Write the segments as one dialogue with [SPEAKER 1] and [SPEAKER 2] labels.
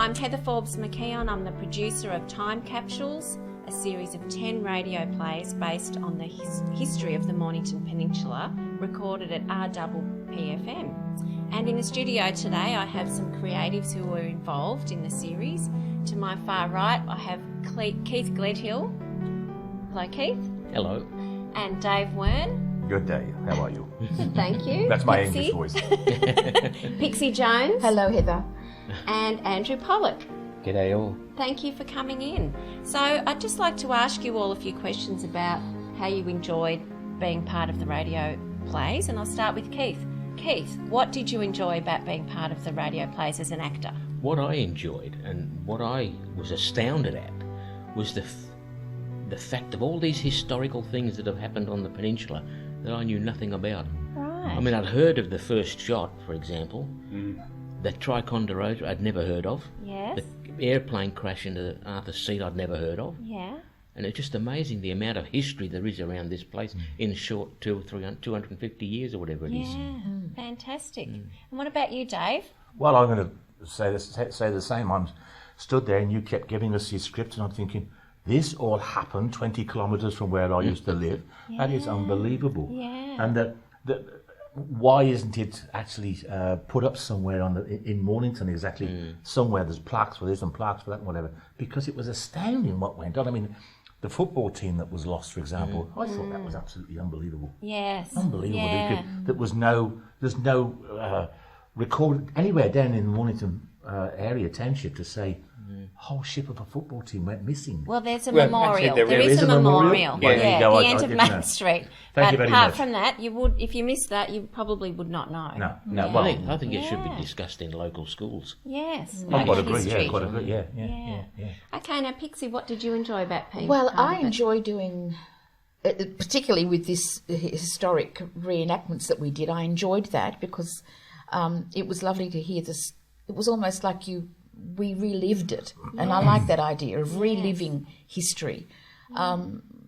[SPEAKER 1] I'm Heather Forbes McKeon. I'm the producer of Time Capsules, a series of 10 radio plays based on the history of the Mornington Peninsula, recorded at RPPFM. And in the studio today, I have some creatives who were involved in the series. To my far right, I have Keith Gledhill. Hello, Keith.
[SPEAKER 2] Hello.
[SPEAKER 1] And Dave Wern.
[SPEAKER 3] Good day. How are you?
[SPEAKER 1] Thank you.
[SPEAKER 3] That's my
[SPEAKER 1] Pixie.
[SPEAKER 3] English voice.
[SPEAKER 1] Pixie Jones.
[SPEAKER 4] Hello, Heather.
[SPEAKER 1] And Andrew Pollock.
[SPEAKER 2] G'day all.
[SPEAKER 1] Thank you for coming in. So I'd just like to ask you all a few questions about how you enjoyed being part of the radio plays, and I'll start with Keith. Keith, what did you enjoy about being part of the radio plays as an actor?
[SPEAKER 2] What I enjoyed and what I was astounded at was the fact of all these historical things that have happened on the peninsula that I knew nothing about.
[SPEAKER 1] Right.
[SPEAKER 2] I mean, I'd heard of the first shot, for example. The Ticonderoga I'd never heard of.
[SPEAKER 1] Yes.
[SPEAKER 2] The airplane crash into Arthur's Seat I'd never heard of.
[SPEAKER 1] Yeah.
[SPEAKER 2] And it's just amazing the amount of history there is around this place in short 250 years or whatever it is.
[SPEAKER 1] Yeah. Fantastic. And what about you, Dave?
[SPEAKER 3] Well, I'm going to say the same. I'm stood there and you kept giving us your script and I'm thinking, this all happened 20 kilometres from where I used to live. That is unbelievable.
[SPEAKER 1] Yeah.
[SPEAKER 3] And why isn't it actually put up somewhere in Mornington exactly somewhere? There's plaques for this and plaques for that and whatever. Because it was astounding what went on. I mean, the football team that was lost, for example, I thought that was absolutely unbelievable.
[SPEAKER 1] Yes.
[SPEAKER 3] Unbelievable.
[SPEAKER 1] Yeah.
[SPEAKER 3] There's no record anywhere down in the Mornington area township to say whole ship of a football team went missing.
[SPEAKER 1] Well, there's a
[SPEAKER 5] Well,
[SPEAKER 1] memorial.
[SPEAKER 5] actually,
[SPEAKER 1] there is a memorial.
[SPEAKER 3] Yeah, there you go.
[SPEAKER 1] The
[SPEAKER 3] I
[SPEAKER 1] end of
[SPEAKER 3] didn't
[SPEAKER 1] Main
[SPEAKER 3] know.
[SPEAKER 1] Street.
[SPEAKER 3] Thank
[SPEAKER 1] but
[SPEAKER 3] you very
[SPEAKER 1] apart
[SPEAKER 3] much.
[SPEAKER 1] from that, if you missed that, you probably would not know.
[SPEAKER 3] No.
[SPEAKER 1] Yeah.
[SPEAKER 3] Well,
[SPEAKER 2] I think it should be discussed in local schools.
[SPEAKER 1] Yes.
[SPEAKER 3] I quite
[SPEAKER 1] local
[SPEAKER 3] agree.
[SPEAKER 1] history.
[SPEAKER 3] Yeah, quite agree. Yeah.
[SPEAKER 1] Okay, now Pixie, what did you enjoy about being
[SPEAKER 4] Well,
[SPEAKER 1] part
[SPEAKER 4] I
[SPEAKER 1] of it?
[SPEAKER 4] enjoy doing, particularly with this historic reenactments that we did, I enjoyed that because it was lovely to hear this. It was almost like we relived it. And I like that idea of reliving history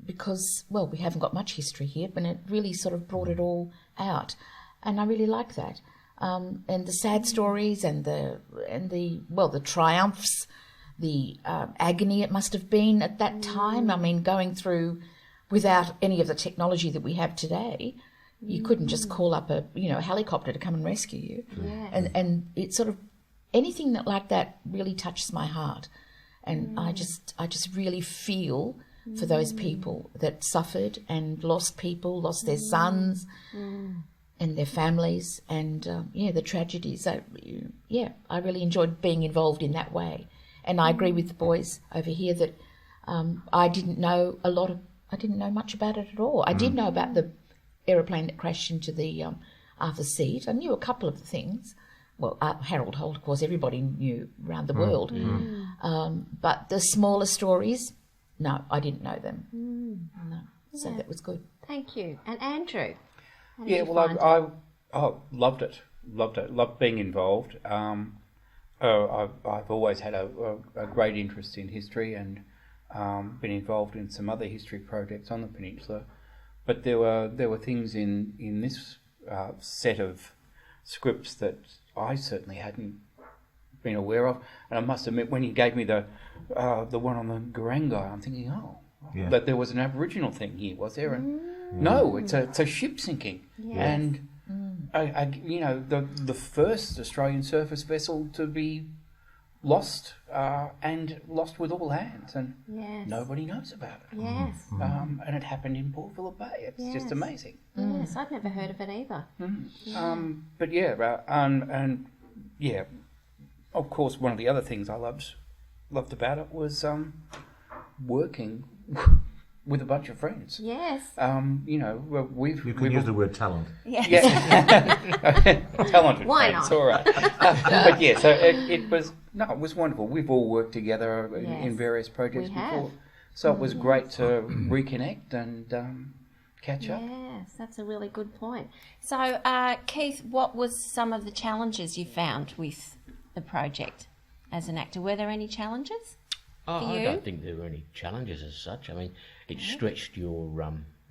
[SPEAKER 4] because, well, we haven't got much history here, but it really sort of brought it all out. And I really like that. And the sad stories and the triumphs, the agony it must have been at that time. I mean, going through without any of the technology that we have today, you couldn't just call up a helicopter to come and rescue you.
[SPEAKER 1] Yes.
[SPEAKER 4] And it sort of anything like that really touches my heart, and I just really feel for those people that suffered and lost their sons and their families, and the tragedies. I really enjoyed being involved in that way, and I agree with the boys over here that I didn't know much about it at all. I did know about the aeroplane that crashed into the Arthur's Seat. I knew a couple of the things. Well, Harold Holt, of course, everybody knew around the world. But the smaller stories, no, I didn't know them. No, so that was good.
[SPEAKER 1] Thank you. And Andrew? how did
[SPEAKER 5] Yeah,
[SPEAKER 1] you
[SPEAKER 5] well,
[SPEAKER 1] find
[SPEAKER 5] I loved it. Loved being involved. I've always had a great interest in history and been involved in some other history projects on the peninsula. But there were things in this set of scripts that I certainly hadn't been aware of, and I must admit, when he gave me the one on the Gurangai, I'm thinking, that there was an Aboriginal thing here, was there? And no, it's a ship sinking, and the first Australian surface vessel to be lost and lost with all hands, and nobody knows about it.
[SPEAKER 1] Yes.
[SPEAKER 5] And it happened in Port Phillip Bay. It's just amazing.
[SPEAKER 1] Yes, I'd never heard of it either.
[SPEAKER 5] But of course, one of the other things I loved about it was working with a bunch of friends.
[SPEAKER 1] Yes.
[SPEAKER 5] We've
[SPEAKER 3] use the word talent.
[SPEAKER 1] Yes.
[SPEAKER 5] Talented
[SPEAKER 1] Why
[SPEAKER 5] friends,
[SPEAKER 1] not?
[SPEAKER 5] all right. But yeah, so it was wonderful. We've all worked together in various projects
[SPEAKER 1] We have.
[SPEAKER 5] before, so it was great to reconnect and catch up.
[SPEAKER 1] Yes, that's a really good point. So, Keith, what was some of the challenges you found with the project as an actor? Were there any challenges?
[SPEAKER 2] I don't think there were any challenges as such. I mean, it stretched your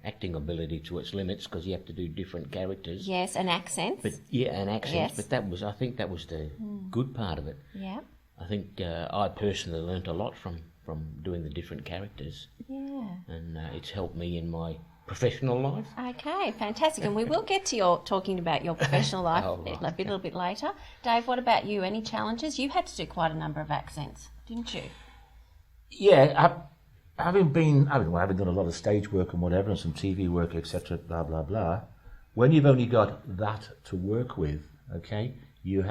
[SPEAKER 2] acting ability to its limits because you have to do different characters.
[SPEAKER 1] Yes, and accents.
[SPEAKER 2] But and accents.
[SPEAKER 1] Yes.
[SPEAKER 2] But I think that was the good part of it.
[SPEAKER 1] Yeah.
[SPEAKER 2] I think I personally learnt a lot from doing the different characters,
[SPEAKER 1] Yeah.
[SPEAKER 2] and it's helped me in my professional life.
[SPEAKER 1] Okay, fantastic. And we will get to your talking about your professional life
[SPEAKER 2] Oh, right.
[SPEAKER 1] a little bit later. Dave, what about you? Any challenges? You had to do quite a number of accents, didn't you?
[SPEAKER 3] Yeah, having done a lot of stage work and whatever, and some TV work, etc., blah blah blah. When you've only got that to work with, okay, your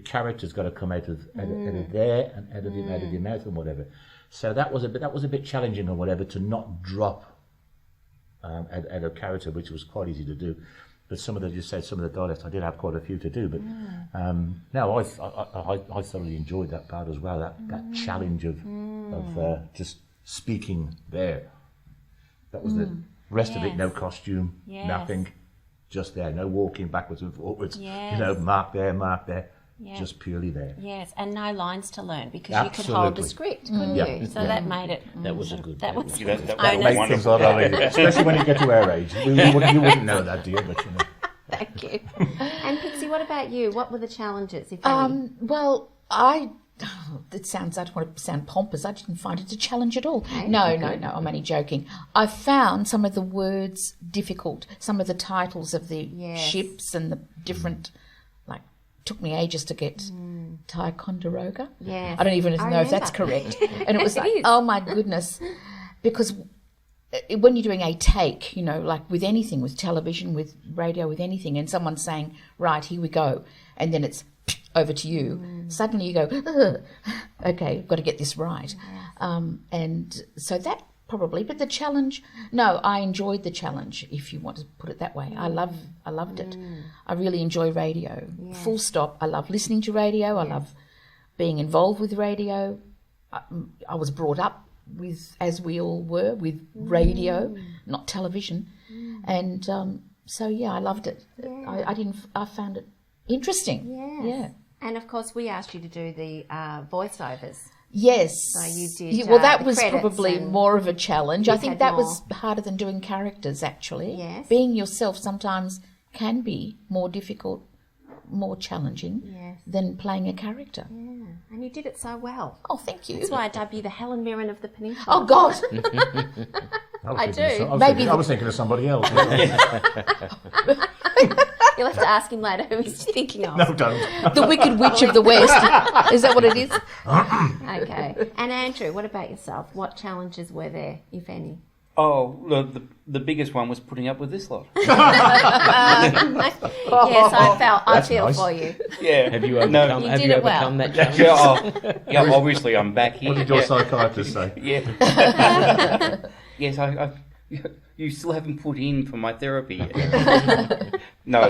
[SPEAKER 3] character's got to come out of there and out of your mouth and whatever. So that was a bit challenging or whatever, to not drop out of character, which was quite easy to do. But some of the dialects, I did have quite a few to do. But no, I thoroughly enjoyed that part as well. That challenge of just speaking there. That was the rest of it. No costume, nothing, just there. No walking backwards and forwards.
[SPEAKER 1] Yes.
[SPEAKER 3] Mark there.
[SPEAKER 1] Yes.
[SPEAKER 3] Just purely there.
[SPEAKER 1] Yes, and no lines to learn because you could
[SPEAKER 3] Absolutely.
[SPEAKER 1] hold the script, couldn't
[SPEAKER 3] Yeah.
[SPEAKER 1] you? So that made it.
[SPEAKER 2] That was a good.
[SPEAKER 1] That was
[SPEAKER 5] Yeah, that
[SPEAKER 1] onus.
[SPEAKER 5] was
[SPEAKER 3] Make things a lot easier, especially when you get to our age. You wouldn't know that, dear, but you know.
[SPEAKER 1] Thank you. And Pixie, what about you? What were the challenges, if any?
[SPEAKER 4] Well, I don't want to sound pompous. I didn't find it a challenge at all. No, I'm only joking. I found some of the words difficult, some of the titles of the ships and the different, took me ages to get Ticonderoga.
[SPEAKER 1] Yes.
[SPEAKER 4] I don't even know if that's
[SPEAKER 1] remember.
[SPEAKER 4] correct. And it was like,
[SPEAKER 1] is.
[SPEAKER 4] oh my goodness. Because when you're doing a take, like with anything, with television, with radio, with anything, and someone's saying, right, here we go, and then it's over to you, suddenly you go, okay, I've got to get this right. And so that probably, but the challenge, no, I enjoyed the challenge, if you want to put it that way. I loved it. I really enjoy radio. Full stop. I love listening to radio. I love being involved with radio. I was brought up with, as we all were, with radio, not television. And so, I loved it. I found it interesting.
[SPEAKER 1] Yes.
[SPEAKER 4] Yeah.
[SPEAKER 1] And of course, we asked you to do the voiceovers.
[SPEAKER 4] Yes.
[SPEAKER 1] So you did.
[SPEAKER 4] Well, that
[SPEAKER 1] the
[SPEAKER 4] was
[SPEAKER 1] credits
[SPEAKER 4] probably
[SPEAKER 1] and
[SPEAKER 4] more of a challenge. I think
[SPEAKER 1] had
[SPEAKER 4] that
[SPEAKER 1] more.
[SPEAKER 4] was harder than doing characters, actually.
[SPEAKER 1] Yes.
[SPEAKER 4] Being yourself sometimes can be more difficult, more challenging than playing a character.
[SPEAKER 1] Yeah, and you did it so well.
[SPEAKER 4] Oh, thank you.
[SPEAKER 1] That's why I dub you the Helen Mirren of the Peninsula.
[SPEAKER 4] Oh, God.
[SPEAKER 1] I do.
[SPEAKER 3] I was thinking of somebody else.
[SPEAKER 1] You'll have to ask him later who he's thinking of.
[SPEAKER 3] No, don't.
[SPEAKER 4] The Wicked Witch of the West. Is that what it is?
[SPEAKER 1] Okay. And Andrew, what about yourself? What challenges were there, if any?
[SPEAKER 5] Oh, the biggest one was putting up with this lot.
[SPEAKER 1] Yes, I feel
[SPEAKER 3] nice.
[SPEAKER 1] for you.
[SPEAKER 5] Yeah.
[SPEAKER 2] Have you overcome?
[SPEAKER 1] You
[SPEAKER 2] have
[SPEAKER 1] did
[SPEAKER 2] you
[SPEAKER 1] it well.
[SPEAKER 2] overcome that challenge?
[SPEAKER 5] Obviously I'm back here.
[SPEAKER 3] What did your psychiatrist say?
[SPEAKER 5] Yeah. Yes, you still haven't put in for my therapy yet. No,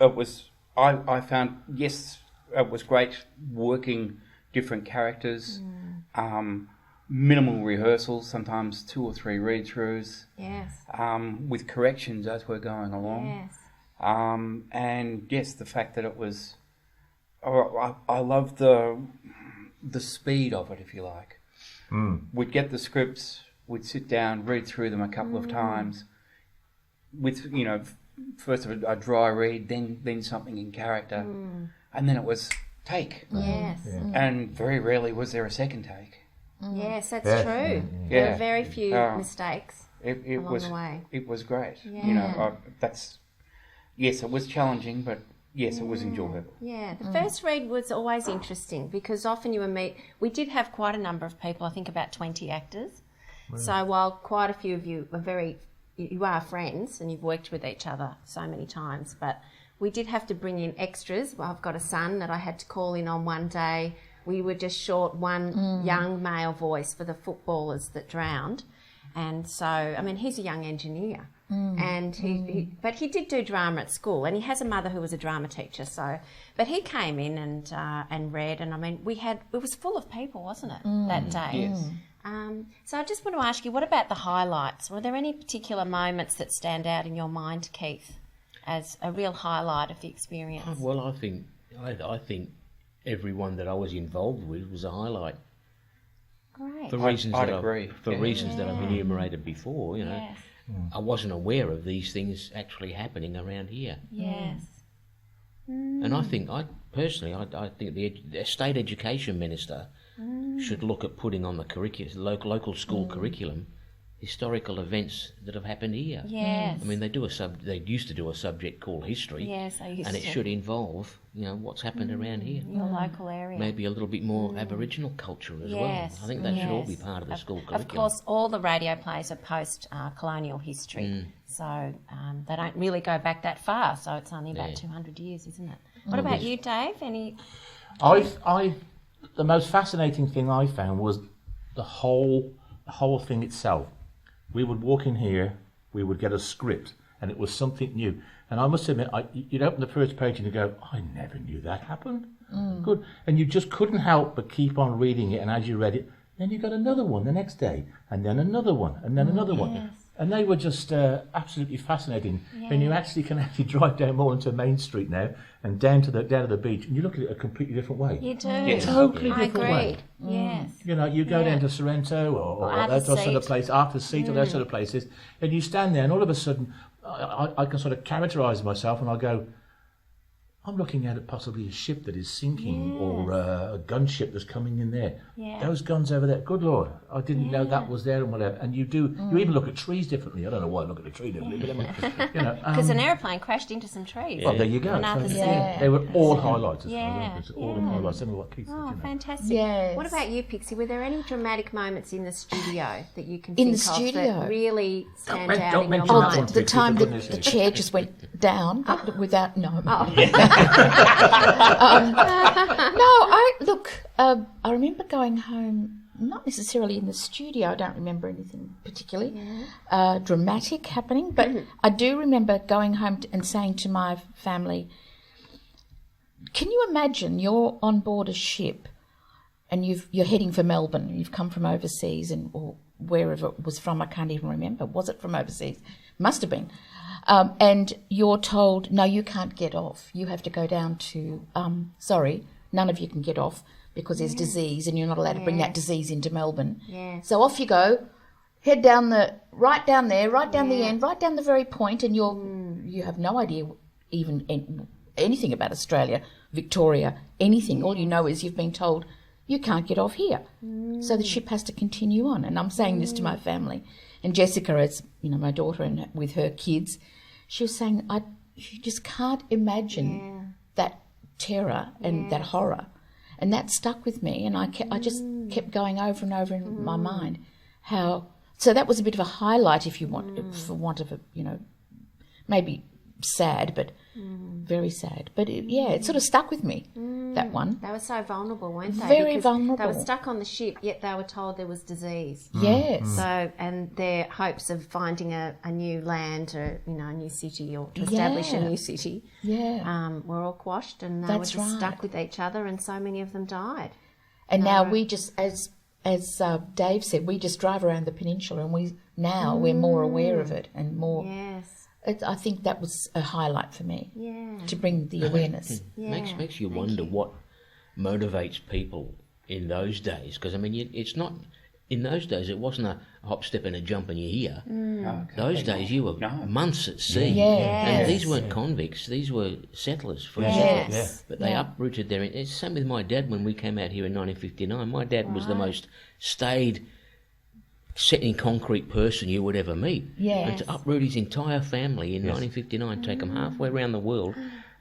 [SPEAKER 5] it was. I found, yes, it was great working different characters. Minimal rehearsals, sometimes 2 or 3 read-throughs.
[SPEAKER 1] Yes.
[SPEAKER 5] With corrections as we're going along.
[SPEAKER 1] Yes.
[SPEAKER 5] And yes, the fact that it was. I love the speed of it, if you like. We'd get the scripts. We'd sit down, read through them a couple of times, with first of a dry read, then something in character, and then it was take.
[SPEAKER 1] Yes.
[SPEAKER 5] And very rarely was there a second take.
[SPEAKER 1] Yes, that's
[SPEAKER 3] Yeah.
[SPEAKER 1] true.
[SPEAKER 5] Yeah.
[SPEAKER 1] There were very few mistakes.
[SPEAKER 5] It
[SPEAKER 1] along
[SPEAKER 5] was
[SPEAKER 1] the way.
[SPEAKER 5] It was great.
[SPEAKER 1] Yeah.
[SPEAKER 5] Yes, it was challenging, but yes, it was enjoyable.
[SPEAKER 1] Yeah, the first read was always interesting because often we did have quite a number of people, I think about 20 actors. So while quite a few of you you are friends and you've worked with each other so many times, but we did have to bring in extras. Well, I've got a son that I had to call in on one day. We were just short one young male voice for the footballers that drowned. And so, I mean, he's a young engineer. And but he did do drama at school, and he has a mother who was a drama teacher. So, but he came in and read, and I mean, it was full of people, wasn't it, that day?
[SPEAKER 5] Yes.
[SPEAKER 1] So I just want to ask you, what about the highlights? Were there any particular moments that stand out in your mind, Keith, as a real highlight of the experience?
[SPEAKER 2] Well, I think everyone that I was involved with was a highlight.
[SPEAKER 1] Great.
[SPEAKER 2] For reasons
[SPEAKER 5] I'd
[SPEAKER 2] that
[SPEAKER 5] agree.
[SPEAKER 2] reasons that I've enumerated before,
[SPEAKER 1] Yes.
[SPEAKER 2] I wasn't aware of these things actually happening around here.
[SPEAKER 1] Yes.
[SPEAKER 2] And I think, I think the state education minister should look at putting on the local school curriculum historical events that have happened here.
[SPEAKER 1] Yes.
[SPEAKER 2] I mean, they used to do a subject called history.
[SPEAKER 1] Yes, I used
[SPEAKER 2] and
[SPEAKER 1] to.
[SPEAKER 2] it should involve, what's happened around here.
[SPEAKER 1] Your local area.
[SPEAKER 2] Maybe a little bit more Aboriginal culture as well. I think that should all be part of the school curriculum.
[SPEAKER 1] Of course, all the radio plays are post-colonial history, so they don't really go back that far. So it's only about 200 years, isn't it? What about you, Dave?
[SPEAKER 3] The most fascinating thing I found was the whole thing itself. We would walk in here, we would get a script, and it was something new. And I must admit, you'd open the first page and you go, I never knew that happened. Good. And you just couldn't help but keep on reading it, and as you read it, then you got another one the next day, and then another one, and then another one. And they were just absolutely fascinating. And you actually can drive down Mornington Main Street now and down to the beach, and you look at it a completely different way.
[SPEAKER 1] You do.
[SPEAKER 3] Totally different way.
[SPEAKER 1] Yes.
[SPEAKER 3] You go down to Sorrento or that sort of place, Arthur Seat or those sort of places, and you stand there, and all of a sudden, I can sort of characterise myself, and I go, I'm looking at possibly a ship that is sinking or a gunship that's coming in there.
[SPEAKER 1] Yeah.
[SPEAKER 3] Those guns over there, good Lord, I didn't know that was there and whatever. And you even look at trees differently. I don't know why I look at a tree differently, but
[SPEAKER 1] Because an airplane crashed into some trees.
[SPEAKER 3] Well, there you go.
[SPEAKER 1] On Arthur Seat.
[SPEAKER 3] They were all highlights. All the highlights. Some of what keeps
[SPEAKER 1] Oh,
[SPEAKER 3] it,
[SPEAKER 1] fantastic.
[SPEAKER 4] Yes.
[SPEAKER 1] What about you, Pixie? Were there any dramatic moments in the studio that you can
[SPEAKER 4] In
[SPEAKER 1] think
[SPEAKER 4] the
[SPEAKER 1] of
[SPEAKER 4] studio?
[SPEAKER 1] that really stand
[SPEAKER 3] Don't
[SPEAKER 1] out in your
[SPEAKER 3] mention that
[SPEAKER 1] mind?
[SPEAKER 3] one.
[SPEAKER 4] The time
[SPEAKER 3] for
[SPEAKER 4] that
[SPEAKER 3] goodness
[SPEAKER 4] the
[SPEAKER 3] sake.
[SPEAKER 4] chair just went down without no. I remember going home, not necessarily in the studio. I don't remember anything particularly dramatic happening, but I do remember going home and saying to my family, "Can you imagine you're on board a ship and you're heading for Melbourne? You've come from overseas or wherever it was from. I can't even remember. Was it from overseas? Must have been." And you're told, no, you can't get off. You have to go down to, none of you can get off because there's disease and you're not allowed to bring that disease into Melbourne.
[SPEAKER 1] Yes.
[SPEAKER 4] So off you go, head down right down there, right down the end, right down the very point, and you have no idea even anything about Australia, Victoria, anything. All you know is you've been told you can't get off here. So the ship has to continue on. And I'm saying this to my family. And Jessica, as my daughter, and with her kids, she was saying, you just can't imagine that terror and that horror. And that stuck with me, and I just kept going over and over in my mind so that was a bit of a highlight, if you want, for want of a, maybe sad, but very sad. But it sort of stuck with me, that one.
[SPEAKER 1] They were so vulnerable, weren't they?
[SPEAKER 4] Very
[SPEAKER 1] Because
[SPEAKER 4] vulnerable.
[SPEAKER 1] They were stuck on the ship, yet they were told there was disease.
[SPEAKER 4] Yes.
[SPEAKER 1] So, and their hopes of finding a new land or, a new city or to establish a new city were all quashed, and they were just stuck with each other, and so many of them died.
[SPEAKER 4] And now we just, as Dave said, we just drive around the peninsula, and we're more aware of it and more.
[SPEAKER 1] Yes.
[SPEAKER 4] I think that was a highlight for me to bring the awareness.
[SPEAKER 2] Makes you wonder what motivates people in those days, because it's not. In those days, it wasn't a hop, step, and a jump, and you're here. Those days, you were months at sea, and these weren't convicts; these were settlers, for example. But they uprooted their. It's the same with my dad when we came out here in 1959. My dad was the most staid, set in concrete person you would ever meet. And to uproot his entire family in 1959, take them halfway around the world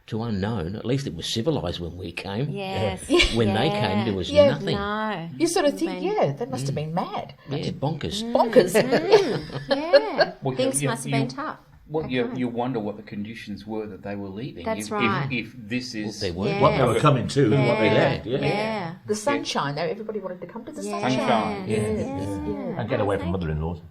[SPEAKER 2] to unknown. At least it was civilised when we came.
[SPEAKER 1] Yes.
[SPEAKER 2] When they came, there was nothing.
[SPEAKER 1] No.
[SPEAKER 4] You sort of think, that must have been mad.
[SPEAKER 2] Yeah, bonkers.
[SPEAKER 4] Bonkers.
[SPEAKER 1] Yeah.
[SPEAKER 5] Well,
[SPEAKER 1] Things must have been tough.
[SPEAKER 5] Well, you wonder what the conditions were that they were leaving.
[SPEAKER 1] That's right.
[SPEAKER 5] If this is
[SPEAKER 2] They were.
[SPEAKER 3] What they were coming to and what they left.
[SPEAKER 1] Yeah.
[SPEAKER 4] The sunshine, though, everybody wanted to come to the sunshine.
[SPEAKER 5] sunshine.
[SPEAKER 3] And get away from mother-in-laws.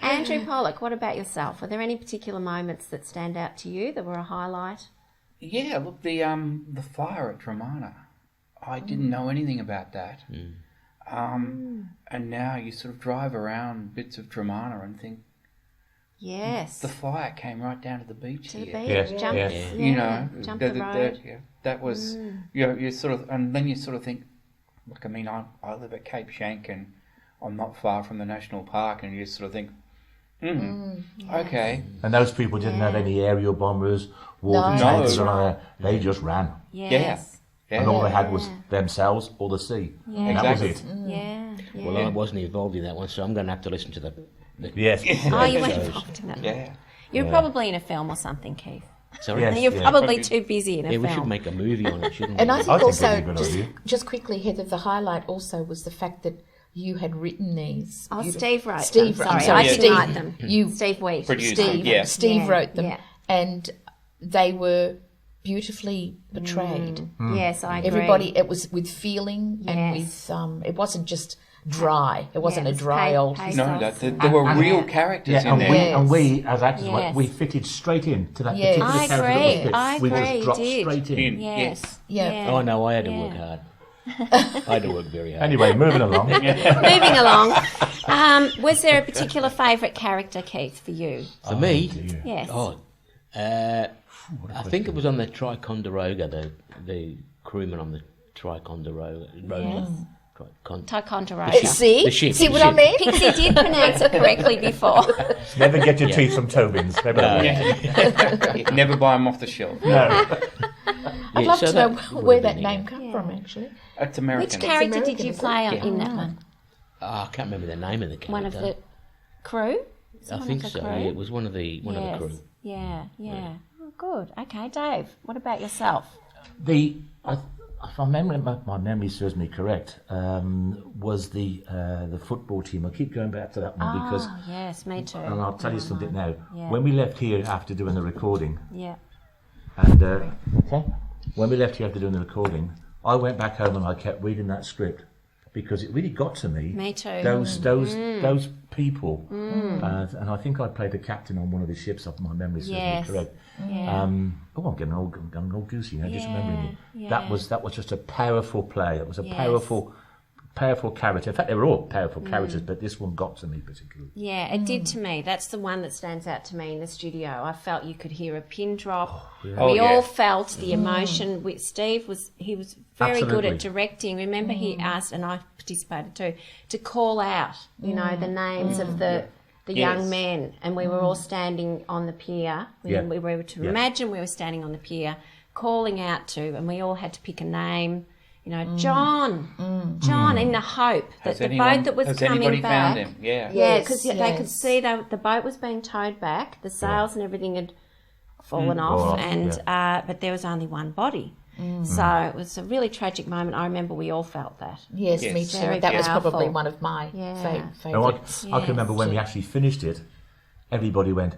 [SPEAKER 1] Andrew Pollock, what about yourself? Are there any particular moments that stand out to you that were a highlight?
[SPEAKER 5] Yeah, look, the fire at Dromana. I didn't know anything about that. And now you sort of drive around bits of Dromana and think,
[SPEAKER 1] Yes.
[SPEAKER 5] the fire came right down to the beach
[SPEAKER 1] To the
[SPEAKER 5] here.
[SPEAKER 1] beach.
[SPEAKER 3] Yes,
[SPEAKER 1] Jump,
[SPEAKER 3] yes.
[SPEAKER 1] jump the road.
[SPEAKER 5] That was, you sort of, and then you sort of think, look, I live at Cape Schanck and I'm not far from the national park, and you sort of think, Okay.
[SPEAKER 3] And those people didn't have any aerial bombers, water
[SPEAKER 4] No.
[SPEAKER 3] tanks,
[SPEAKER 5] No.
[SPEAKER 3] or anything like that. They just ran.
[SPEAKER 1] Yes.
[SPEAKER 5] Yeah.
[SPEAKER 3] And all they had was themselves or the sea.
[SPEAKER 1] Yeah.
[SPEAKER 3] And that was
[SPEAKER 5] Exactly.
[SPEAKER 3] it.
[SPEAKER 1] Yeah. Yeah.
[SPEAKER 2] Well, I wasn't involved in that one, so I'm going to have to listen to the
[SPEAKER 3] Yes.
[SPEAKER 1] Oh, you were
[SPEAKER 2] shows.
[SPEAKER 1] involved in that.
[SPEAKER 5] Yeah.
[SPEAKER 1] You're probably in a film or something, Keith.
[SPEAKER 2] Sorry?
[SPEAKER 3] Yes.
[SPEAKER 1] You're
[SPEAKER 3] Yeah.
[SPEAKER 1] probably too busy in a
[SPEAKER 2] Yeah, we
[SPEAKER 1] film.
[SPEAKER 2] should make a movie on it, shouldn't we?
[SPEAKER 4] And I
[SPEAKER 3] I
[SPEAKER 4] think
[SPEAKER 3] think
[SPEAKER 4] also,
[SPEAKER 3] that'd be a good idea.
[SPEAKER 4] just quickly, Heather, the highlight also was the fact that you had written these.
[SPEAKER 1] Oh,
[SPEAKER 4] You-
[SPEAKER 1] Steve wrote
[SPEAKER 4] Steve,
[SPEAKER 1] them.
[SPEAKER 4] I'm
[SPEAKER 1] Sorry, I
[SPEAKER 5] Yeah.
[SPEAKER 1] didn't
[SPEAKER 4] Steve,
[SPEAKER 1] write them.
[SPEAKER 4] You,
[SPEAKER 1] Steve Wheat.
[SPEAKER 5] Produced
[SPEAKER 4] Steve,
[SPEAKER 5] Yeah.
[SPEAKER 4] Steve
[SPEAKER 1] Yeah,
[SPEAKER 4] wrote them,
[SPEAKER 1] yeah.
[SPEAKER 4] and they were beautifully portrayed.
[SPEAKER 1] Yes, I agree.
[SPEAKER 4] Everybody, it was with feeling and
[SPEAKER 1] Yes.
[SPEAKER 4] with. It wasn't just dry. It wasn't
[SPEAKER 1] Yeah,
[SPEAKER 4] a
[SPEAKER 1] it was
[SPEAKER 4] dry old.
[SPEAKER 1] pathos.
[SPEAKER 5] No, there were
[SPEAKER 3] And-
[SPEAKER 5] real characters
[SPEAKER 3] Yeah,
[SPEAKER 5] in
[SPEAKER 3] and
[SPEAKER 5] there.
[SPEAKER 3] we,
[SPEAKER 4] Yes.
[SPEAKER 3] and we as actors,
[SPEAKER 1] Yes.
[SPEAKER 3] we fitted straight in to that
[SPEAKER 4] Yes.
[SPEAKER 3] particular
[SPEAKER 1] I
[SPEAKER 3] character
[SPEAKER 1] agree.
[SPEAKER 3] that we fit.
[SPEAKER 1] I
[SPEAKER 3] We
[SPEAKER 1] agree,
[SPEAKER 3] just dropped
[SPEAKER 1] did.
[SPEAKER 3] straight in.
[SPEAKER 1] Yes.
[SPEAKER 4] Yeah.
[SPEAKER 2] Oh, no, I had to
[SPEAKER 1] Yeah.
[SPEAKER 2] work hard. I had to work very hard.
[SPEAKER 3] Anyway, moving along.
[SPEAKER 1] Moving along. Was there a particular favourite character, Keith, for you?
[SPEAKER 2] For me,
[SPEAKER 3] dear.
[SPEAKER 1] Yes.
[SPEAKER 2] I think it was on the Ticonderoga, the crewman on the Ticonderoga.
[SPEAKER 1] Yes. Ticonderoga.
[SPEAKER 4] See,
[SPEAKER 2] The ship,
[SPEAKER 4] see
[SPEAKER 2] the
[SPEAKER 4] what I
[SPEAKER 2] ship.
[SPEAKER 4] mean?
[SPEAKER 1] Pixie did pronounce it correctly before.
[SPEAKER 3] Never get your teeth from Tobin's. Never.
[SPEAKER 5] Yeah. Never buy them off the shelf.
[SPEAKER 3] No.
[SPEAKER 4] I'd love to know where that name
[SPEAKER 2] comes.
[SPEAKER 4] come from. Actually,
[SPEAKER 5] It's American.
[SPEAKER 1] Which character
[SPEAKER 4] American,
[SPEAKER 1] did you
[SPEAKER 4] isn't it?
[SPEAKER 1] play
[SPEAKER 2] Yeah.
[SPEAKER 1] in that one?
[SPEAKER 2] I can't remember the name of the character.
[SPEAKER 1] One of the crew? Was it
[SPEAKER 2] I
[SPEAKER 1] one
[SPEAKER 2] think
[SPEAKER 1] of the
[SPEAKER 2] so.
[SPEAKER 1] crew?
[SPEAKER 2] Yeah, it was one of the crew.
[SPEAKER 1] Yeah, yeah. Oh, good. Okay, Dave, what about yourself?
[SPEAKER 3] If my memory serves me correct, was the football team. I keep going back to that one because,
[SPEAKER 1] Oh, yes, me too.
[SPEAKER 3] and I'll tell you something now.
[SPEAKER 1] Yeah.
[SPEAKER 3] When we left here after doing the recording,
[SPEAKER 1] Yeah.
[SPEAKER 3] and when we left here after doing the recording, I went back home and I kept reading that script because it really got to me.
[SPEAKER 1] Me too.
[SPEAKER 3] Those people, and I think I played the captain on one of the ships. If my memory serves
[SPEAKER 1] Yes.
[SPEAKER 3] me correct.
[SPEAKER 1] Yeah.
[SPEAKER 3] I'm getting all goosey now, just remembering it.
[SPEAKER 1] yeah.
[SPEAKER 3] That was just a powerful play. It was a
[SPEAKER 1] Yes.
[SPEAKER 3] powerful character. In fact, they were all powerful characters, but this one got to me particularly.
[SPEAKER 1] Yeah, it did to me. That's the one that stands out to me in the studio. I felt you could hear a pin drop.
[SPEAKER 5] Oh,
[SPEAKER 1] We
[SPEAKER 5] yeah.
[SPEAKER 1] all felt the emotion. Steve was very good
[SPEAKER 3] Absolutely.
[SPEAKER 1] at directing. Remember, he asked, and I participated too, to call out, the names of the young
[SPEAKER 5] Yes.
[SPEAKER 1] men, and we were all standing on the pier.
[SPEAKER 3] Yeah.
[SPEAKER 1] We were to
[SPEAKER 3] Yeah.
[SPEAKER 1] imagine we were standing on the pier, calling out to, and we all had to pick a name. John, in the hope that
[SPEAKER 5] Has
[SPEAKER 1] the
[SPEAKER 5] anyone-
[SPEAKER 1] boat that was
[SPEAKER 5] has
[SPEAKER 1] coming
[SPEAKER 5] anybody
[SPEAKER 1] back.
[SPEAKER 5] found him? Yeah.
[SPEAKER 1] Yeah,
[SPEAKER 4] Yes,
[SPEAKER 1] because they could
[SPEAKER 4] yes.
[SPEAKER 1] see the boat was being towed back, the sails and everything had fallen off,
[SPEAKER 3] Fallen off,
[SPEAKER 1] and but there was only one body. So it was a really tragic moment. I remember we all felt that.
[SPEAKER 4] yes,
[SPEAKER 5] Yes.
[SPEAKER 4] me too.
[SPEAKER 1] Very
[SPEAKER 4] That was
[SPEAKER 1] powerful.
[SPEAKER 4] probably one of my
[SPEAKER 1] Yeah.
[SPEAKER 3] Now,
[SPEAKER 4] favourites.
[SPEAKER 3] I can remember when we actually finished it, everybody went,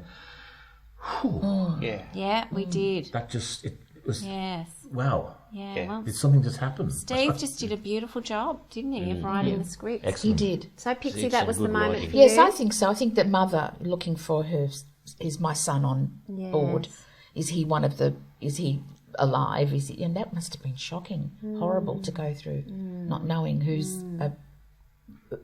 [SPEAKER 5] Yeah.
[SPEAKER 1] Yeah, we did.
[SPEAKER 3] that just, it was,
[SPEAKER 1] Yes.
[SPEAKER 3] wow,
[SPEAKER 1] Yeah.
[SPEAKER 5] Yeah.
[SPEAKER 1] Well,
[SPEAKER 3] did something just happen?
[SPEAKER 1] Steve just did a beautiful job, didn't he, of writing the script?
[SPEAKER 4] He
[SPEAKER 3] Excellent.
[SPEAKER 4] did.
[SPEAKER 1] So Pixie,
[SPEAKER 2] It's
[SPEAKER 1] that
[SPEAKER 2] some
[SPEAKER 1] was the
[SPEAKER 2] good
[SPEAKER 1] moment
[SPEAKER 2] writing.
[SPEAKER 1] for
[SPEAKER 4] Yes,
[SPEAKER 1] you.
[SPEAKER 4] I think so. I think that mother looking for her is my son on board. Is he one of the? Is he alive? Is he? And that must have been shocking, horrible to go through, not knowing who's,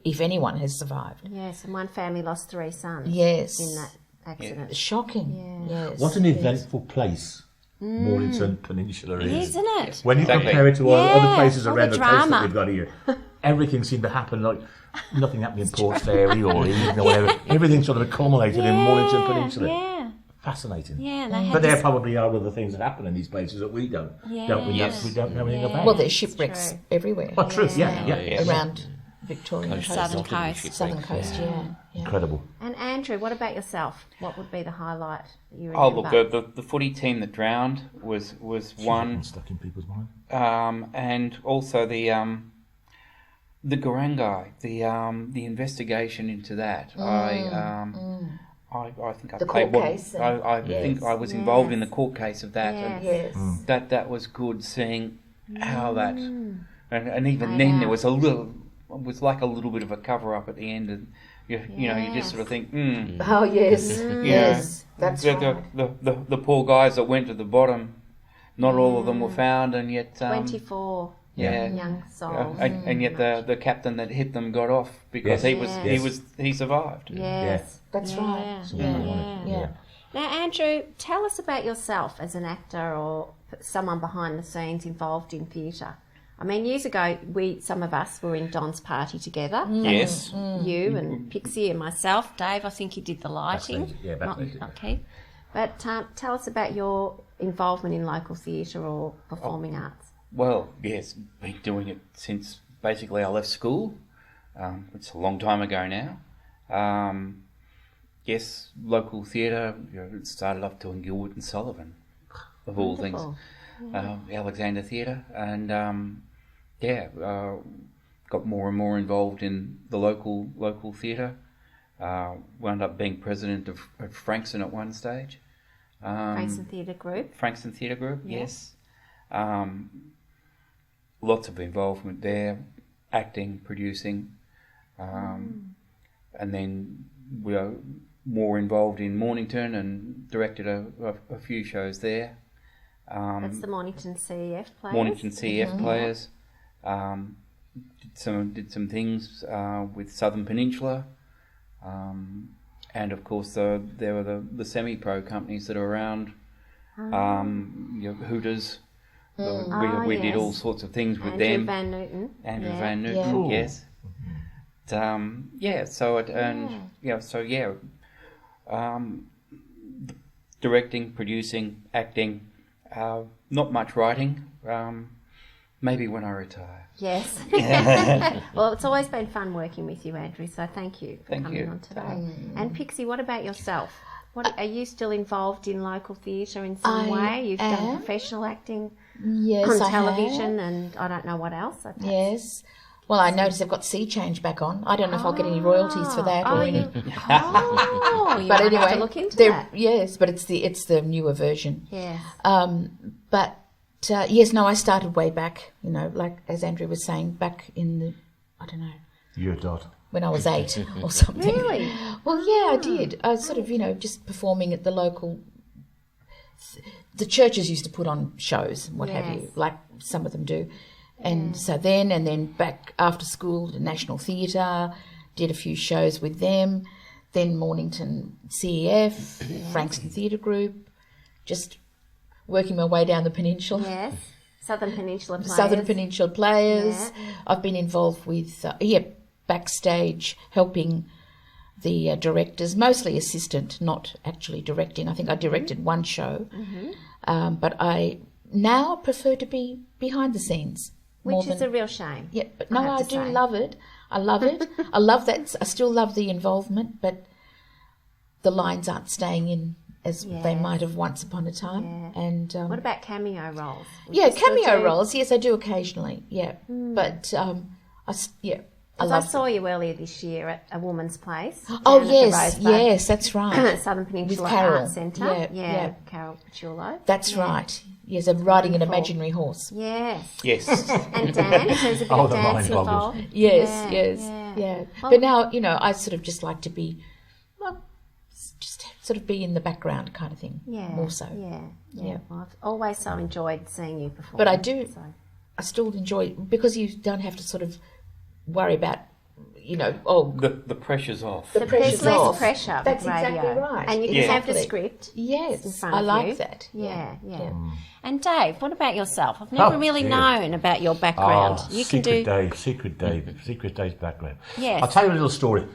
[SPEAKER 4] if anyone has survived.
[SPEAKER 1] Yes, and one family lost 3 sons.
[SPEAKER 4] Yes.
[SPEAKER 1] In that accident.
[SPEAKER 4] Shocking. Yes.
[SPEAKER 3] What an eventful place Mornington Peninsula is.
[SPEAKER 1] Isn't it?
[SPEAKER 3] When you
[SPEAKER 5] Exactly.
[SPEAKER 3] compare it to all other
[SPEAKER 1] Yeah,
[SPEAKER 3] places
[SPEAKER 1] all the
[SPEAKER 3] around the coast
[SPEAKER 1] drama.
[SPEAKER 3] that we've got here, everything seemed to happen like nothing happened in Port Fairy or Eden or whatever. Everything sort of accumulated in Mornington Peninsula.
[SPEAKER 1] Yeah.
[SPEAKER 3] Fascinating.
[SPEAKER 1] Yeah, and they had
[SPEAKER 3] But there
[SPEAKER 1] this-
[SPEAKER 3] probably are other things that happen in these places that we don't. Don't we?
[SPEAKER 1] Yes.
[SPEAKER 3] We don't know anything about.
[SPEAKER 4] Well, there's shipwrecks
[SPEAKER 1] true.
[SPEAKER 4] everywhere
[SPEAKER 3] Oh, true. Yeah.
[SPEAKER 2] Yeah.
[SPEAKER 4] around Victoria
[SPEAKER 2] Coast,
[SPEAKER 4] coast,
[SPEAKER 1] Southern
[SPEAKER 2] lots of
[SPEAKER 1] coast.
[SPEAKER 2] shipwrecks.
[SPEAKER 4] southern coast. Yeah.
[SPEAKER 3] Incredible.
[SPEAKER 1] And Andrew, what about yourself? What would be the highlight that you
[SPEAKER 5] Oh,
[SPEAKER 1] remember?
[SPEAKER 5] look, the footy team that drowned was one,
[SPEAKER 3] Stuck in people's mind.
[SPEAKER 5] and also the Gurangai, the investigation into that. I think I
[SPEAKER 4] The
[SPEAKER 5] played
[SPEAKER 4] court
[SPEAKER 5] one.
[SPEAKER 4] case and-
[SPEAKER 5] I think I was involved in the court case of that,
[SPEAKER 1] Yes.
[SPEAKER 4] Yes.
[SPEAKER 5] and that was good seeing how that, and even
[SPEAKER 1] I
[SPEAKER 5] then
[SPEAKER 1] know.
[SPEAKER 5] there was it was like a little bit of a cover up at the end, and you know you just sort of think,
[SPEAKER 4] Oh yes. Yes. That's
[SPEAKER 5] the,
[SPEAKER 4] right.
[SPEAKER 5] the poor guys that went to the bottom, not all of them were found, and yet
[SPEAKER 1] 24
[SPEAKER 5] yeah.
[SPEAKER 1] young souls.
[SPEAKER 5] And yet the captain that hit them got off because
[SPEAKER 3] Yes.
[SPEAKER 5] he survived.
[SPEAKER 1] Yes.
[SPEAKER 4] That's right.
[SPEAKER 1] Yeah. Now, Andrew, tell us about yourself as an actor or someone behind the scenes involved in theatre. I mean, years ago, some of us were in Don's party together.
[SPEAKER 5] Yes.
[SPEAKER 1] You and Pixie and myself. Dave, I think you did the lighting.
[SPEAKER 3] Backstage, yeah, backstage, yeah.
[SPEAKER 1] Okay. But tell us about your involvement in local theatre or performing arts.
[SPEAKER 5] Well, yes, been doing it since basically I left school. It's a long time ago now. Yes, local theatre. It started off doing Gilbert and Sullivan, of all things. Alexander Theatre, and got more and more involved in the local theatre. Wound up being president of Frankston at one stage.
[SPEAKER 1] Frankston Theatre Group.
[SPEAKER 5] Frankston Theatre Group, yes. Lots of involvement there, acting, producing, and then we are more involved in Mornington and directed a few shows there.
[SPEAKER 1] That's the Mornington CEF players.
[SPEAKER 5] Mornington CEF players. Did some things with Southern Peninsula, and of course there were the semi-pro companies that are around. Hooters. We did all sorts of things with
[SPEAKER 1] Andrew
[SPEAKER 5] them.
[SPEAKER 1] Van Newton.
[SPEAKER 5] Andrew Van Newton, yes. Directing, producing, acting. Not much writing. Maybe when I retire.
[SPEAKER 1] Yes. Well, it's always been fun working with you, Andrew, so thank you for coming on today. And Pixie, what about yourself? Are you still involved in local theatre in some way? You've done professional acting on television and I don't know what else.
[SPEAKER 4] Yes. Well, I noticed they've got Sea Change back on. I don't know if I'll get any royalties for that or any.
[SPEAKER 1] But anyway, have to look into that.
[SPEAKER 4] Yes, but it's the newer version.
[SPEAKER 1] Yes.
[SPEAKER 4] Yes, no, I started way back. Like as Andrew was saying, back in the
[SPEAKER 3] Year dot.
[SPEAKER 4] when I was 8 or something.
[SPEAKER 1] Really?
[SPEAKER 4] Well, yeah, I did. I was sort of just performing at the local. The churches used to put on shows and what have you, like some of them do. And so then back after school to National Theatre, did a few shows with them, then Mornington CEF, Frankston Theatre Group, just working my way down the peninsula.
[SPEAKER 1] Yes, Southern Peninsula Players.
[SPEAKER 4] Southern Peninsula Players. Yeah. I've been involved with, backstage, helping the directors, mostly assistant, not actually directing. I think I directed one show, but I now prefer to be behind the scenes.
[SPEAKER 1] Which is a real shame.
[SPEAKER 4] Yeah, but no, I do love it. I love it. I love that. I still love the involvement, but the lines aren't staying in as they might have once upon a time.
[SPEAKER 1] Yeah.
[SPEAKER 4] And
[SPEAKER 1] what about cameo roles?
[SPEAKER 4] Cameo roles. Yes, I do occasionally. Yeah, but
[SPEAKER 1] I saw you earlier this year at A Woman's Place.
[SPEAKER 4] Oh yes, that's right.
[SPEAKER 1] Southern Peninsula
[SPEAKER 4] with Carol.
[SPEAKER 1] Arts Centre.
[SPEAKER 4] Yeah,
[SPEAKER 1] Carol Paciullo.
[SPEAKER 4] That's right. Yes, I'm riding an imaginary horse.
[SPEAKER 1] Yes.
[SPEAKER 5] Yes.
[SPEAKER 1] And dance, there's a bit of dance involved.
[SPEAKER 4] Yes.
[SPEAKER 1] Well,
[SPEAKER 4] but now, I sort of just like to be, just sort of be in the background kind of thing. Yeah. More so.
[SPEAKER 1] Yeah. Well, I've always so enjoyed seeing you perform.
[SPEAKER 4] But I do, I still enjoy, because you don't have to sort of worry about,
[SPEAKER 5] the pressure's off.
[SPEAKER 1] The pressure's off. Less pressure.
[SPEAKER 4] That's
[SPEAKER 1] with radio.
[SPEAKER 4] exactly right.
[SPEAKER 1] And you can have the script.
[SPEAKER 4] Yes,
[SPEAKER 1] in front
[SPEAKER 4] I
[SPEAKER 1] of
[SPEAKER 4] like
[SPEAKER 1] you.
[SPEAKER 4] that.
[SPEAKER 1] Yeah. And Dave, what about yourself? I've never really known about your background.
[SPEAKER 3] Secret Dave's background.
[SPEAKER 1] Yes.
[SPEAKER 3] I'll tell you a little story.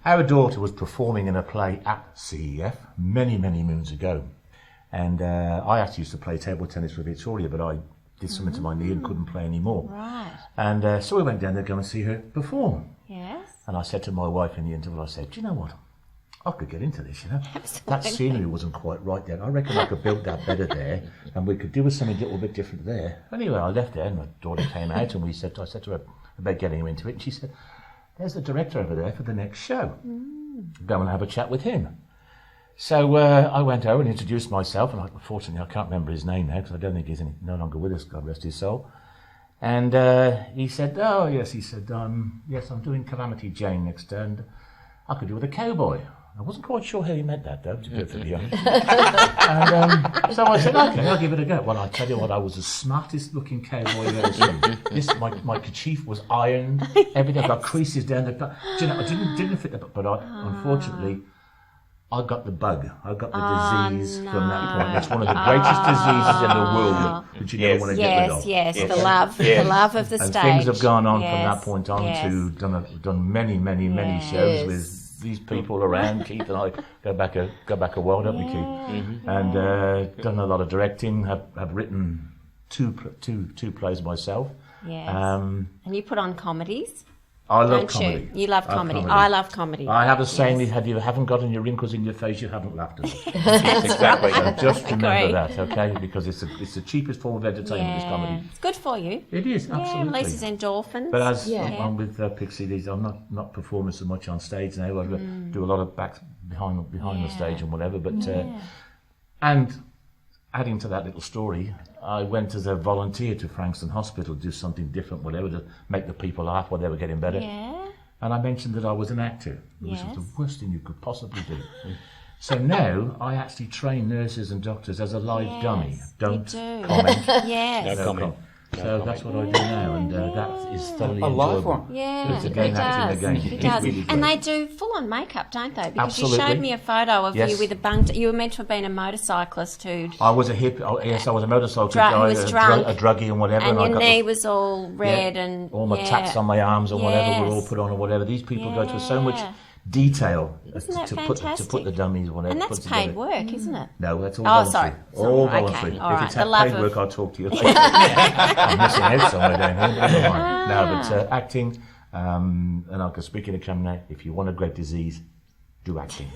[SPEAKER 3] Our daughter was performing in a play at CEF many, many moons ago. And I actually used to play table tennis with Victoria, but I did something to my knee and couldn't play anymore.
[SPEAKER 1] Right.
[SPEAKER 3] And so we went down there to go and see her perform.
[SPEAKER 1] Yes.
[SPEAKER 3] And I said to my wife in the interval, I said, do you know what? I could get into this,
[SPEAKER 1] Absolutely.
[SPEAKER 3] That scenery wasn't quite right then. I reckon I could build that better there, and we could do something a little bit different there. Anyway, I left there, and my daughter came out, and I said to her about getting her into it, and she said, there's the director over there for the next show. Go and have a chat with him. So I went over and introduced myself, and unfortunately I can't remember his name now, because I don't think he's no longer with us, God rest his soul. And he said, yes, I'm doing Calamity Jane next, and I could do with a cowboy. I wasn't quite sure how he meant that, though, to be perfectly honest. And so I said, okay, I'll give it a go. Well, I tell you what, I was the smartest looking cowboy I've ever seen. My kerchief was ironed, everything. I've got creases down the back. I didn't fit the, but unfortunately, I got the bug. I got the disease from that point. It's one of the greatest diseases in the world that you never want to get rid of.
[SPEAKER 1] Yes, the love of the
[SPEAKER 3] And
[SPEAKER 1] stage.
[SPEAKER 3] things have gone on from that point on to done many shows with these people around. Keith and I go back a while, don't we, Keith? Mm-hmm. And done a lot of directing. Have written two plays myself.
[SPEAKER 1] Yes. And you put on comedies.
[SPEAKER 3] I love comedy.
[SPEAKER 1] You love comedy. I love comedy.
[SPEAKER 3] I have a saying: if you haven't gotten your wrinkles in your face, you haven't laughed enough.
[SPEAKER 5] Exactly.
[SPEAKER 3] So just remember that, okay? Because it's the cheapest form of entertainment is comedy.
[SPEAKER 1] It's good for you.
[SPEAKER 3] It is, absolutely.
[SPEAKER 1] Releases endorphins.
[SPEAKER 3] But as I'm with Pixie, I'm not performing so much on stage now. I do a lot of behind the stage and whatever. But and adding to that little story, I went as a volunteer to Frankston Hospital to do something different, whatever, to make the people laugh while they were getting better.
[SPEAKER 1] Yeah.
[SPEAKER 3] And I mentioned that I was an actor, which was the worst thing you could possibly do. So now I actually train nurses and doctors as a live dummy. Don't comment.
[SPEAKER 1] Yes.
[SPEAKER 2] No comment.
[SPEAKER 3] So that's what I do now, and that is thoroughly
[SPEAKER 5] A
[SPEAKER 3] enjoyable.
[SPEAKER 5] live one.
[SPEAKER 1] Yeah,
[SPEAKER 3] It's again acting again.
[SPEAKER 1] It
[SPEAKER 3] It's
[SPEAKER 1] does.
[SPEAKER 3] really
[SPEAKER 1] And
[SPEAKER 3] great.
[SPEAKER 1] they do full-on makeup, don't they? Because
[SPEAKER 3] Absolutely.
[SPEAKER 1] you showed me a photo of
[SPEAKER 3] Yes.
[SPEAKER 1] you with a bung. You were meant to have been a motorcyclist who...
[SPEAKER 3] I was a I was a motorcycle
[SPEAKER 1] Drunk-
[SPEAKER 3] guy,
[SPEAKER 1] was drunk.
[SPEAKER 3] a druggie and whatever.
[SPEAKER 1] And
[SPEAKER 3] I
[SPEAKER 1] your
[SPEAKER 3] got
[SPEAKER 1] knee was all red and...
[SPEAKER 3] all my tats on my arms and whatever were all
[SPEAKER 1] Yes.
[SPEAKER 3] put on or whatever. These people go to so much detail
[SPEAKER 1] Isn't that
[SPEAKER 3] to
[SPEAKER 1] fantastic?
[SPEAKER 3] put the dummies whatever.
[SPEAKER 1] And that's
[SPEAKER 3] put
[SPEAKER 1] paid
[SPEAKER 3] together.
[SPEAKER 1] work, isn't it?
[SPEAKER 3] No, that's all
[SPEAKER 1] Oh,
[SPEAKER 3] voluntary.
[SPEAKER 1] sorry.
[SPEAKER 3] All
[SPEAKER 1] Okay,
[SPEAKER 3] voluntary.
[SPEAKER 1] all
[SPEAKER 3] If
[SPEAKER 1] right.
[SPEAKER 3] it's
[SPEAKER 1] The
[SPEAKER 3] had
[SPEAKER 1] love
[SPEAKER 3] paid
[SPEAKER 1] of-
[SPEAKER 3] work, I'll talk to you later. I'm missing out somewhere down here. Never mind. No, but acting, and I can speak in the camera now. If you want a great disease, do acting.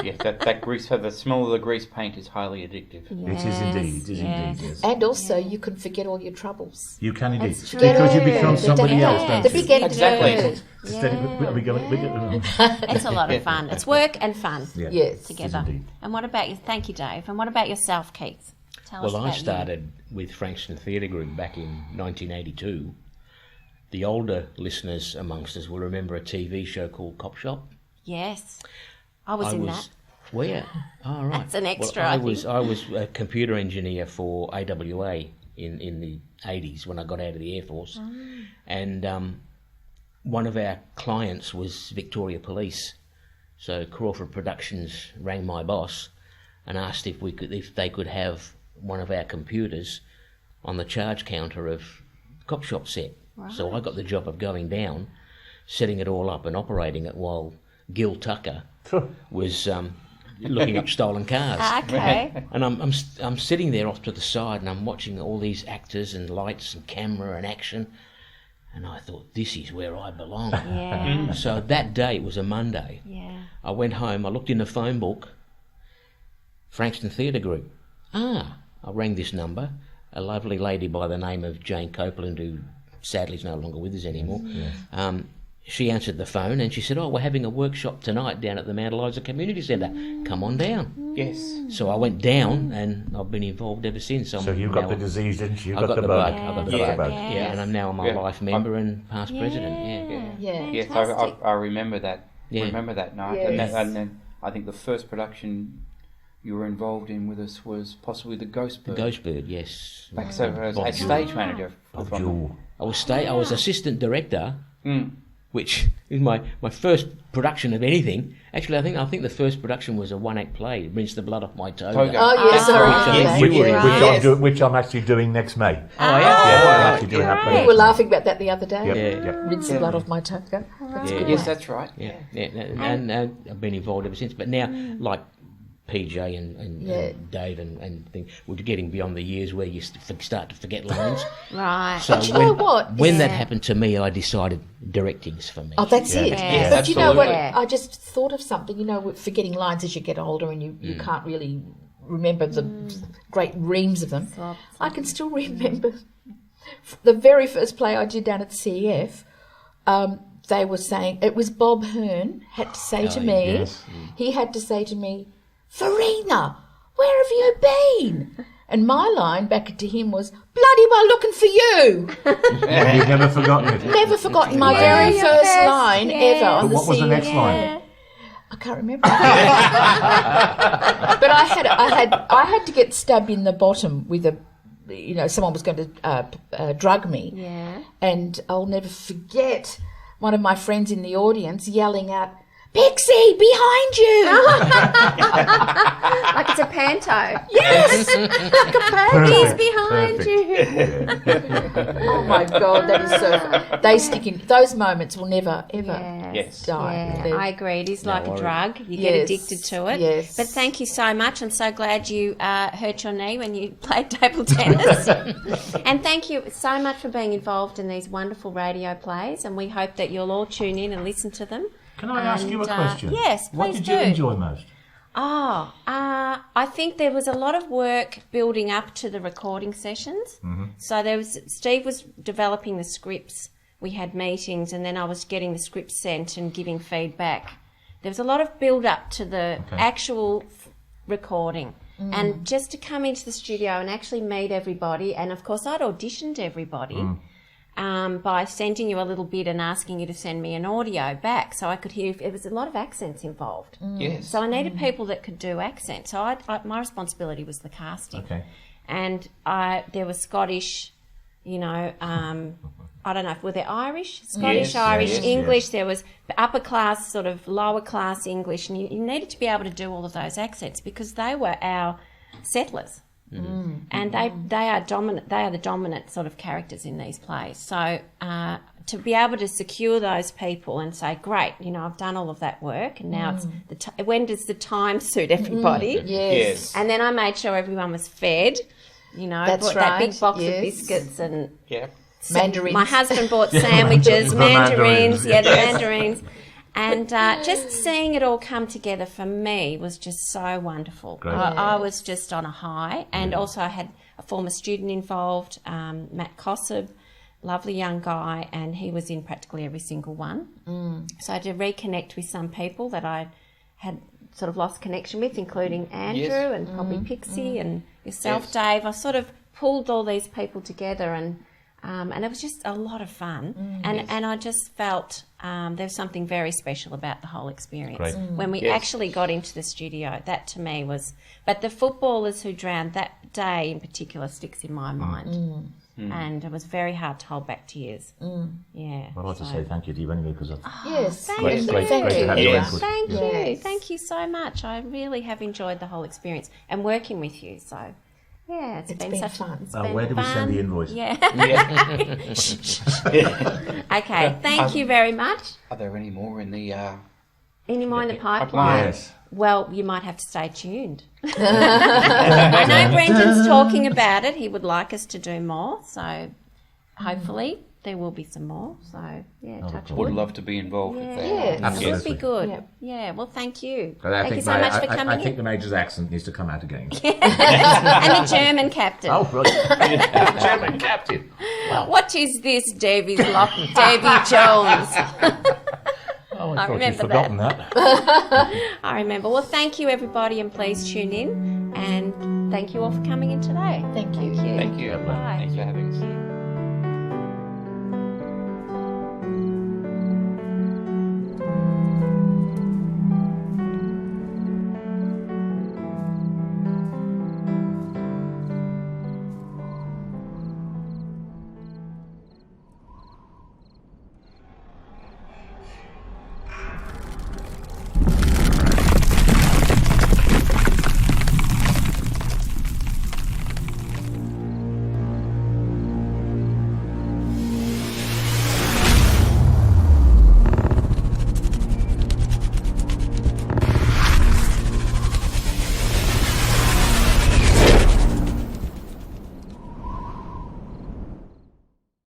[SPEAKER 5] Yes, that grease, the smell of the grease paint is highly addictive.
[SPEAKER 3] It is indeed. It is indeed. Yes.
[SPEAKER 4] And also, you can forget all your troubles.
[SPEAKER 3] You can indeed.
[SPEAKER 1] That's true.
[SPEAKER 3] Because you become
[SPEAKER 4] The
[SPEAKER 3] somebody
[SPEAKER 4] day-
[SPEAKER 3] else, don't
[SPEAKER 4] The
[SPEAKER 3] you?
[SPEAKER 4] big end.
[SPEAKER 5] Exactly.
[SPEAKER 3] Are we going?
[SPEAKER 1] It's a lot of fun. It's work and fun
[SPEAKER 3] Yeah.
[SPEAKER 4] Yes.
[SPEAKER 1] together.
[SPEAKER 3] indeed.
[SPEAKER 1] And what about you? Thank you, Dave. And what about yourself, Keith? Tell us
[SPEAKER 2] Well,
[SPEAKER 1] about
[SPEAKER 2] I started with Frankston Theatre Group back in 1982. The older listeners amongst us will remember a TV show called Cop Shop.
[SPEAKER 1] you. Yes. I was in that.
[SPEAKER 2] Where? Oh, right.
[SPEAKER 1] That's an extra,
[SPEAKER 2] Well,
[SPEAKER 1] I
[SPEAKER 2] I was a computer engineer for AWA in the 80s when I got out of the Air Force. And one of our clients was Victoria Police. So Crawford Productions rang my boss and asked if they could have one of our computers on the charge counter of Cop Shop set. Right. So I got the job of going down, setting it all up and operating it while Gil Tucker was looking up stolen cars.
[SPEAKER 1] Okay.
[SPEAKER 2] And I'm sitting there off to the side and I'm watching all these actors and lights and camera and action, and I thought, this is where I belong.
[SPEAKER 1] Yeah.
[SPEAKER 2] So that day, it was a Monday,
[SPEAKER 1] Yeah.
[SPEAKER 2] I went home, I looked in the phone book, Frankston Theatre Group. I rang this number, a lovely lady by the name of Jane Copeland, who sadly is no longer with us anymore. She answered the phone and she said, we're having a workshop tonight down at the Mount Eliza Community Centre. Come on down.
[SPEAKER 5] Yes.
[SPEAKER 2] So I went down and I've been involved ever since.
[SPEAKER 3] So you got the disease, didn't you? You
[SPEAKER 2] I got the bug.
[SPEAKER 3] bug.
[SPEAKER 2] I got the
[SPEAKER 3] You
[SPEAKER 2] bug.
[SPEAKER 3] Yeah.
[SPEAKER 2] Yeah, and I'm now a life member and past president.
[SPEAKER 4] Yeah.
[SPEAKER 5] Yes,
[SPEAKER 1] Fantastic.
[SPEAKER 5] I remember that.
[SPEAKER 2] Yeah.
[SPEAKER 5] Remember that night,
[SPEAKER 4] Yes.
[SPEAKER 5] and then I think the first production you were involved in with us was possibly the Ghost Bird.
[SPEAKER 2] Ghost Bird, yes.
[SPEAKER 5] Like, so as
[SPEAKER 3] Bob
[SPEAKER 5] stage manager.
[SPEAKER 3] Bob
[SPEAKER 5] from-
[SPEAKER 3] Jewell.
[SPEAKER 2] I was assistant director, which is my first production of anything. Actually, I think the first production was a one-act play, Rinse the Blood Off My Toga.
[SPEAKER 5] Toga.
[SPEAKER 4] Oh, yes, sorry.
[SPEAKER 2] Yes,
[SPEAKER 4] Okay.
[SPEAKER 2] you were in.
[SPEAKER 4] Right.
[SPEAKER 3] Which I'm actually doing next May.
[SPEAKER 2] Oh, yeah?
[SPEAKER 3] Yeah,
[SPEAKER 2] Oh,
[SPEAKER 3] I'm actually doing that play.
[SPEAKER 4] We were laughing about that the other day.
[SPEAKER 3] Yep, yep.
[SPEAKER 4] Rinse the blood off my toga. That's a good
[SPEAKER 5] Yes,
[SPEAKER 4] one.
[SPEAKER 5] that's right.
[SPEAKER 2] Yeah. And I've been involved ever since. But now, like PJ and Dave and things, we're getting beyond the years where you start to forget lines.
[SPEAKER 1] Right.
[SPEAKER 2] So
[SPEAKER 4] But you know what?
[SPEAKER 2] when that happened to me, I decided directing's for me.
[SPEAKER 4] Oh, that's it.
[SPEAKER 1] Yeah.
[SPEAKER 4] But you know what?
[SPEAKER 1] Absolutely.
[SPEAKER 4] I just thought of something. You know, with forgetting lines as you get older and you can't really remember the great reams of them. I can still remember the very first play I did down at the CEF. They were saying, it was Bob Hearn had to say to me,
[SPEAKER 3] yes.
[SPEAKER 4] he had to say to me, Farina, where have you been? And my line back to him was, bloody well looking for you.
[SPEAKER 3] And you've never forgotten it.
[SPEAKER 4] Never forgotten my
[SPEAKER 1] Yeah,
[SPEAKER 4] very
[SPEAKER 1] your
[SPEAKER 4] first
[SPEAKER 1] first,
[SPEAKER 4] line
[SPEAKER 1] yeah.
[SPEAKER 4] ever on
[SPEAKER 3] But
[SPEAKER 4] the
[SPEAKER 3] what was the
[SPEAKER 4] CEF.
[SPEAKER 3] next line?
[SPEAKER 4] I can't remember. But I had to get stabbed in the bottom with someone was going to drug me.
[SPEAKER 1] Yeah.
[SPEAKER 4] And I'll never forget one of my friends in the audience yelling out, Pixie, behind you!
[SPEAKER 1] Like it's a panto.
[SPEAKER 4] Yes! Like a
[SPEAKER 1] He's
[SPEAKER 4] baby.
[SPEAKER 1] behind you.
[SPEAKER 4] Oh my God, that is so... They stick in... Those moments will never, ever
[SPEAKER 5] Yes.
[SPEAKER 4] die.
[SPEAKER 1] Yeah,
[SPEAKER 4] They're-
[SPEAKER 1] I agree. It is like a
[SPEAKER 2] worries.
[SPEAKER 1] drug. You get
[SPEAKER 4] Yes,
[SPEAKER 1] addicted to it.
[SPEAKER 4] yes.
[SPEAKER 1] But thank you so much. I'm so glad you hurt your knee when you played table tennis. And thank you so much for being involved in these wonderful radio plays. And we hope that you'll all tune in and listen to them.
[SPEAKER 3] Can I ask you a question?
[SPEAKER 1] Yes,
[SPEAKER 3] What
[SPEAKER 1] please
[SPEAKER 3] did
[SPEAKER 1] do.
[SPEAKER 3] you enjoy most?
[SPEAKER 1] I think there was a lot of work building up to the recording sessions. Mm-hmm. So Steve was developing the scripts. We had meetings, and then I was getting the scripts sent and giving feedback. There was a lot of build up to the actual recording. And just to come into the studio and actually meet everybody, and of course I'd auditioned everybody by sending you a little bit and asking you to send me an audio back so I could hear if there was a lot of accents involved.
[SPEAKER 5] Yes.
[SPEAKER 1] So I needed people that could do accents. So my responsibility was the casting.
[SPEAKER 3] Okay.
[SPEAKER 1] And there was Scottish, I don't know, were there Irish? Scottish,
[SPEAKER 5] Yes,
[SPEAKER 1] Irish,
[SPEAKER 5] yes,
[SPEAKER 1] English.
[SPEAKER 3] yes.
[SPEAKER 1] There was upper class, sort of lower class English. And you needed to be able to do all of those accents because they were our settlers. And they are dominant. They are the dominant sort of characters in these plays. So to be able to secure those people and say, "Great, I've done all of that work, and now it's when does the time suit everybody?"
[SPEAKER 5] Yes.
[SPEAKER 1] And then I made sure everyone was fed.
[SPEAKER 4] That's
[SPEAKER 1] bought that big
[SPEAKER 4] right,
[SPEAKER 1] box
[SPEAKER 4] yes.
[SPEAKER 1] of biscuits and
[SPEAKER 5] Yeah.
[SPEAKER 4] Mandarins.
[SPEAKER 1] my husband bought sandwiches,
[SPEAKER 3] The
[SPEAKER 1] mandarins,
[SPEAKER 3] mandarins,
[SPEAKER 1] the
[SPEAKER 3] yes.
[SPEAKER 1] mandarins. And just seeing it all come together for me was just so wonderful.
[SPEAKER 3] Great.
[SPEAKER 1] I was just on a high. And also I had a former student involved, Matt Kossab, lovely young guy, and he was in practically every single one. So to reconnect with some people that I had sort of lost connection with, including Andrew
[SPEAKER 5] Yes.
[SPEAKER 1] and probably Pixie and yourself,
[SPEAKER 5] Yes.
[SPEAKER 1] Dave. I sort of pulled all these people together and it was just a lot of fun. And I just felt there was something very special about the whole experience.
[SPEAKER 3] Great.
[SPEAKER 1] When we
[SPEAKER 5] Yes.
[SPEAKER 1] actually got into the studio, that to me was... But the footballers who drowned that day in particular sticks in my mind. And it was very hard to hold back tears. Yeah.
[SPEAKER 3] I'd like to
[SPEAKER 1] so-
[SPEAKER 3] say thank you to you anyway because
[SPEAKER 4] Yes.
[SPEAKER 1] Thank
[SPEAKER 3] great,
[SPEAKER 1] you.
[SPEAKER 3] great, great to have your
[SPEAKER 5] Yes.
[SPEAKER 3] input.
[SPEAKER 1] Thank you.
[SPEAKER 4] Yes.
[SPEAKER 1] Thank you so much. I really have enjoyed the whole experience and working with you. So, yeah, it's been such
[SPEAKER 4] fun.
[SPEAKER 1] It's been
[SPEAKER 3] Where do we
[SPEAKER 1] fun.
[SPEAKER 3] send the invoice?
[SPEAKER 1] Yeah.
[SPEAKER 5] Yeah.
[SPEAKER 1] Okay. Thank you very much.
[SPEAKER 5] Are there any more in the...
[SPEAKER 1] Any more in the
[SPEAKER 5] Pipeline.
[SPEAKER 1] pipeline?
[SPEAKER 3] Yes.
[SPEAKER 1] Well, you might have to stay tuned. I know Brendan's talking about it. He would like us to do more. So, hopefully, there will be some more. So, yeah, touch
[SPEAKER 3] cool.
[SPEAKER 5] Would
[SPEAKER 1] wood.
[SPEAKER 5] love to be involved with that.
[SPEAKER 1] Yeah, it would
[SPEAKER 3] Absolutely.
[SPEAKER 1] be good.
[SPEAKER 4] Yep.
[SPEAKER 1] Yeah, well, thank you.
[SPEAKER 3] But I
[SPEAKER 1] Thank you
[SPEAKER 3] think
[SPEAKER 1] so much for
[SPEAKER 3] I
[SPEAKER 1] coming
[SPEAKER 3] think
[SPEAKER 1] in.
[SPEAKER 3] the Major's accent needs to come out again.
[SPEAKER 1] And the German captain.
[SPEAKER 3] Oh, brilliant. German captain.
[SPEAKER 1] What is this, Davy Jones?
[SPEAKER 3] Oh,
[SPEAKER 1] I
[SPEAKER 3] I thought you'd
[SPEAKER 1] remember
[SPEAKER 3] forgotten that.
[SPEAKER 1] I remember. Well, thank you, everybody, and please tune in. And thank you all for coming in today.
[SPEAKER 4] Thank you.
[SPEAKER 1] Thank you.
[SPEAKER 5] Thank you.
[SPEAKER 1] Bye.
[SPEAKER 5] Thanks for having us.